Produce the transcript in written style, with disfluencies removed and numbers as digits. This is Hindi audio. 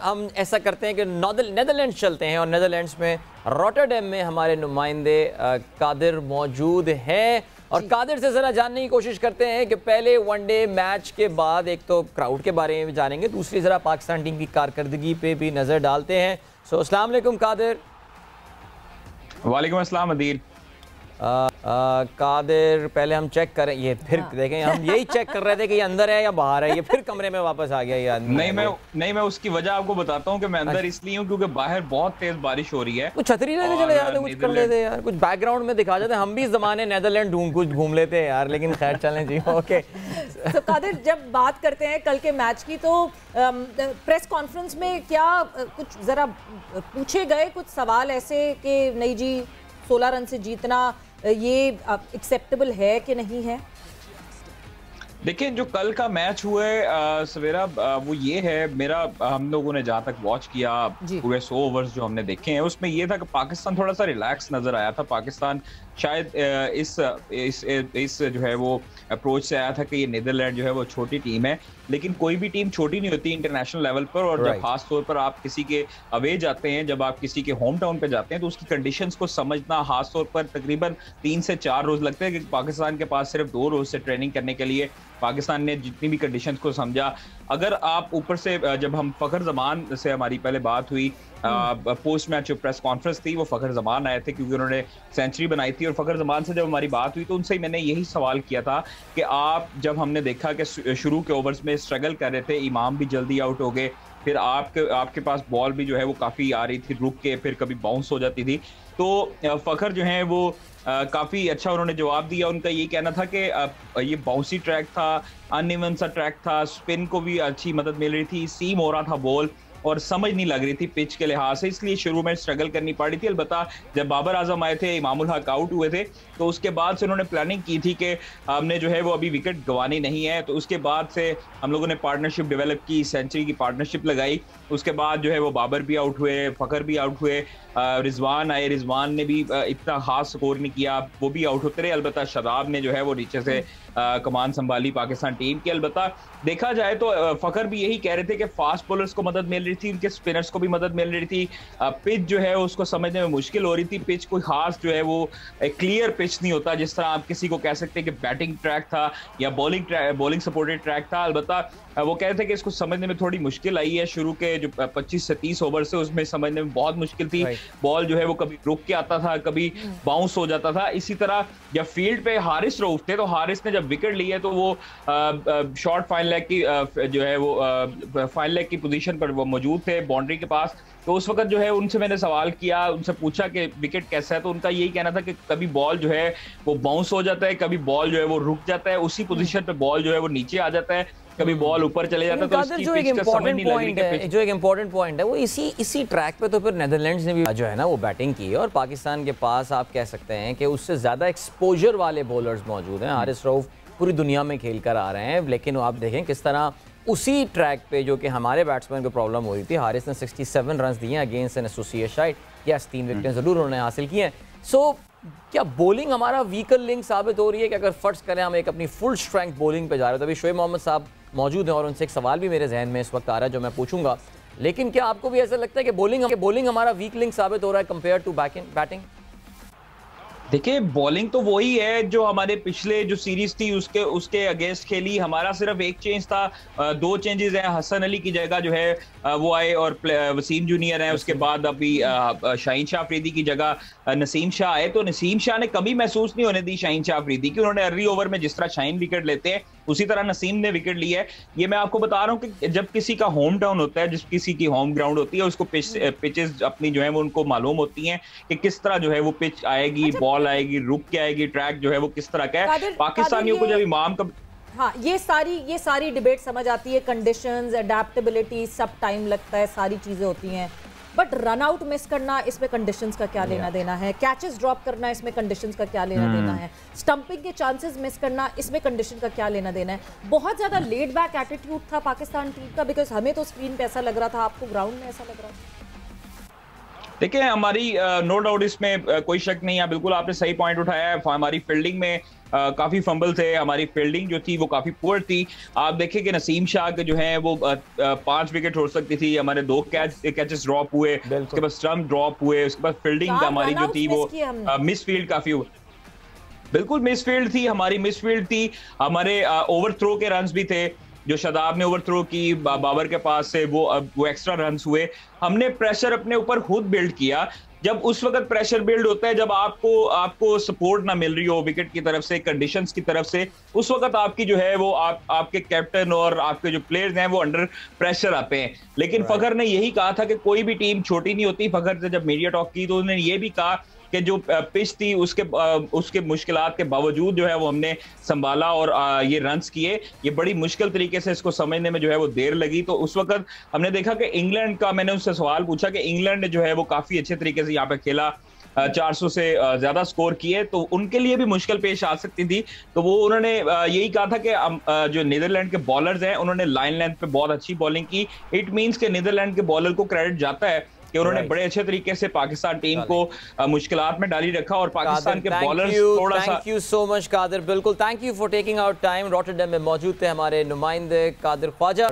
हम ऐसा करते हैं कि नेदरलैंड्स चलते हैं और नेदरलैंड्स में रॉटरडैम में हमारे नुमाइंदे कादिर मौजूद हैं और कादिर से ज़रा जानने की कोशिश करते हैं कि पहले वनडे मैच के बाद एक तो क्राउड के बारे में जानेंगे, दूसरी ज़रा पाकिस्तान टीम की कारकर्दगी पे भी नज़र डालते हैं। सो अस्सलाम वालेकुम कादिर। वालेकुम अस्सलाम अदील। कादिर पहले हम चेक करें, ये फिर देखें, हम यही चेक कर रहे थे कि ये अंदर है या बाहर है, ये फिर कमरे में वापस आ गया ये आदमी। नहीं मैं उसकी वजह आपको बताता हूँ कि मैं अंदर इसलिए हूँ क्योंकि बाहर बहुत तेज बारिश हो रही है। कुछ छतरी लेके चले जाते, कुछ कर लेते यार, कुछ बैकग्राउंड में दिखा जाते, हम भी इस जमाने नेदरलैंड कुछ घूम लेते हैं यार, लेकिन खैर चलें जी। ओके तो कादिर जब बात करते हैं कल के मैच की तो प्रेस कॉन्फ्रेंस में क्या कुछ जरा पूछे गए कुछ सवाल ऐसे कि नहीं जी 16 रन से जीतना ये एक्सेप्टेबल है कि नहीं है? देखिए जो कल का मैच हुआ है सवेरा, वो ये है मेरा, हम लोगों ने जहाँ तक वॉच किया पूरे 100 ओवर्स जो हमने देखे हैं उसमें ये था कि पाकिस्तान थोड़ा सा रिलैक्स नजर आया था। पाकिस्तान शायद इस जो है वो अप्रोच से आया था कि ये नीदरलैंड जो है वो छोटी टीम है, लेकिन कोई भी टीम छोटी नहीं होती इंटरनेशनल लेवल पर। और जब खास तौर पर आप किसी के अवे जाते हैं, जब आप किसी के होम टाउन पे जाते हैं तो उसकी कंडीशंस को समझना, खास तौर पर तकरीबन 3 से 4 रोज लगते हैं कि पाकिस्तान के पास सिर्फ 2 रोज से ट्रेनिंग करने के लिए पाकिस्तान ने जितनी भी कंडीशंस को समझा। अगर आप ऊपर से जब हम फखर जमान से हमारी पहले बात हुई, पोस्ट मैच जो प्रेस कॉन्फ्रेंस थी वो फखर जमान आए थे क्योंकि उन्होंने सेंचुरी बनाई थी। और फखर जमान से जब हमारी बात हुई तो उनसे मैंने यही सवाल किया था कि आप, जब हमने देखा कि शुरू के ओवर्स में स्ट्रगल कर रहे थे, इमाम भी जल्दी आउट हो गए, फिर आपके पास बॉल भी जो है वो काफ़ी आ रही थी रुक के, फिर कभी बाउंस हो जाती थी, तो फखर जो है वो काफ़ी अच्छा उन्होंने जवाब दिया। उनका ये कहना था कि ये बाउंसी ट्रैक था, अनइवन सा ट्रैक था, स्पिन को भी अच्छी मदद मिल रही थी, सीम हो रहा था बॉल और समझ नहीं लग रही थी पिच के लिहाज से, इसलिए शुरू में स्ट्रगल करनी पड़ी थी। अलबत्ता जब बाबर आजम आए थे, इमामुल हक आउट हुए थे, तो उसके बाद से उन्होंने प्लानिंग की थी कि हमने जो है वो अभी विकेट गंवानी नहीं है। तो उसके बाद से हम लोगों ने पार्टनरशिप डेवलप की, सेंचुरी की पार्टनरशिप लगाई। उसके बाद जो है वो बाबर भी आउट हुए, फखर भी आउट हुए, रिजवान आए, रिजवान ने भी इतना खास स्कोर नहीं किया, वो भी आउट होते रहे। अलबत्ता शादाब ने जो है वो नीचे से कमान संभाली पाकिस्तान टीम की। अलबत्ता देखा जाए तो फखर भी यही कह रहे थे कि फास्ट बॉलर्स को मदद मिल रही थी, उनके स्पिनर्स को भी मदद मिल रही थी। पिच जो है उसको समझने में मुश्किल हो रही थी, पिच कोई खास जो है वो क्लियर पिच नहीं होता जिस तरह आप किसी को कह सकते हैं कि बैटिंग ट्रैक था या बॉलिंग सपोर्टेड ट्रैक था। अलबत्ता वो कह रहे थे कि इसको समझने में थोड़ी मुश्किल आई है, शुरू के जो 25 से 30 ओवर से उसमें समझने में बहुत मुश्किल थी। बॉल जो है वो कभी रुक के आता था, कभी बाउंस हो जाता था। इसी तरह जब फील्ड पे हारिस रऊफ थे तो हारिस ने जब विकेट ली है तो वो शॉर्ट फाइन लेग की जो है वो फाइन लेग की पोजीशन पर वो मौजूद थे बाउंड्री के पास। तो उस वक्त जो है उनसे मैंने सवाल किया, उनसे पूछा कि विकेट कैसा है, तो उनका यही कहना था कि कभी बॉल जो है वो बाउंस हो जाता है, कभी बॉल जो है वो रुक जाता है, उसी पोजीशन पे बॉल जो है वो नीचे आ जाता है, कभी बॉल ऊपर चले जाता है। तो इसकी जो एक इम्पोर्टेंट पॉइंट है वो इसी ट्रैक पे तो फिर नेदरलैंड्स ने भी जो है ना वो बैटिंग की, और पाकिस्तान के पास आप कह सकते हैं कि उससे ज़्यादा एक्सपोजर वाले बॉलर्स मौजूद हैं। हारिस रऊफ पूरी दुनिया में खेल कर आ रहे हैं, लेकिन आप देखें किस तरह उसी ट्रैक पे जो कि हमारे बैट्समैन को प्रॉब्लम हो रही थी, हारिस ने 67 रन दिए against an associate side. Yes, 3 wicket ज़रूर उन्होंने हासिल किए हैं। सो क्या बॉलिंग हमारा वीकर लिंक साबित हो रही है कि अगर फर्ज करें हम एक अपनी फुल स्ट्रेंथ बॉलिंग पे जा रहे हैं, तो अभी शोएब मोहम्मद साहब मौजूद हैं और उनसे एक सवाल भी मेरे जहन में इस वक्त आ रहा है जो मैं पूछूंगा, लेकिन क्या आपको भी ऐसा लगता है कि बॉलिंग हमारा वीक लिंक साबित हो रहा है कंपेयर टू बैटिंग? देखिए बॉलिंग तो वही है जो हमारे पिछले जो सीरीज थी उसके अगेंस्ट खेली। हमारा सिर्फ एक चेंज था, 2 चेंजेस हैं। हसन अली की जगह जो है वो आए और वसीम जूनियर है, उसके बाद अभी शाहीन शाह अफरीदी की जगह नसीम शाह आए। तो नसीम शाह ने कभी महसूस नहीं होने दी शाहीन शाह अफरीदी की, उन्होंने अर्ली ओवर में जिस तरह शाहीन विकेट लेते हैं उसी तरह नसीम ने विकेट ली है। ये मैं आपको बता रहा हूँ कि जब किसी का होम टाउन होता है, जिस किसी की होम ग्राउंड होती है, उसको पिचेस अपनी जो है वो उनको मालूम होती हैं कि किस तरह जो है वो पिच आएगी, बॉल आएगी, रुक के आएगी, ट्रैक जो है वो किस तरह का है। पाकिस्तानियों को जब इमाम का हाँ, ये सारी डिबेट समझ आती है, कंडीशंस, अडेप्टेबिलिटी, सब टाइम लगता है, सारी चीजें होती हैं, बट रन आउट मिस करना इसमें कंडीशंस का क्या लेना देना है, कैचेस ड्रॉप करना इसमें कंडीशंस का क्या लेना देना है, स्टंपिंग के चांसेस मिस करना इसमें कंडीशन का क्या लेना देना है। बहुत ज्यादा लेड बैक एटीट्यूड था पाकिस्तान टीम का, बिकॉज हमें तो स्क्रीन पे ऐसा लग रहा था, आपको ग्राउंड में ऐसा लग रहा था? देखिए हमारी नो डाउट इसमें कोई शक नहीं है, बिल्कुल आपने सही पॉइंट उठाया है। हमारी फील्डिंग में काफी फंबल थे, हमारी फील्डिंग जो थी वो काफी पुअर थी। आप देखें कि नसीम शाह के जो है वो 5 विकेट हो सकती थी, हमारे 2 कैचेस ड्रॉप हुए, उसके बाद स्टंप ड्रॉप हुए, उसके बाद फील्डिंग हमारी जो थी वो मिस फील्ड काफी हुई, बिल्कुल मिसफील्ड थी हमारी, मिसफील्ड थी हमारे, ओवर थ्रो के रन्स भी थे जो शादाब ने ओवर थ्रो की बाबर के पास से, वो एक्स्ट्रा रन्स हुए। हमने प्रेशर अपने ऊपर खुद बिल्ड किया। जब उस वक्त प्रेशर बिल्ड होता है जब आपको सपोर्ट ना मिल रही हो विकेट की तरफ से, कंडीशंस की तरफ से, उस वक्त आपकी जो है वो आपके कैप्टन और आपके जो प्लेयर्स हैं वो अंडर प्रेशर आते हैं। लेकिन फखर ने यही कहा था कि कोई भी टीम छोटी नहीं होती। फखर से जब मीडिया टॉक की तो उन्होंने ये भी कहा कि जो पिच थी उसके मुश्किलात के बावजूद जो है वो हमने संभाला और ये रन्स किए। ये बड़ी मुश्किल तरीके से इसको समझने में जो है वो देर लगी। तो उस वक्त हमने देखा कि इंग्लैंड का, मैंने उससे सवाल पूछा कि इंग्लैंड ने जो है वो काफी अच्छे तरीके से यहाँ पे खेला, 400 से ज्यादा स्कोर किए, तो उनके लिए भी मुश्किल पेश आ सकती थी। तो वो उन्होंने यही कहा था कि जो नीदरलैंड के बॉलर्स हैं उन्होंने लाइन लेंथ पे बहुत अच्छी बॉलिंग की। इट मींस कि नीदरलैंड के बॉलर को क्रेडिट जाता है कि उन्होंने बड़े अच्छे तरीके से पाकिस्तान टीम को मुश्किलात में डाली रखा और पाकिस्तान के बॉलर्स थोड़ा सा। Thank you so much Qadir, बिल्कुल thank you for taking out time. Rotterdam में मौजूद थे हमारे नुमाइंदे कादिर ख्वाजा।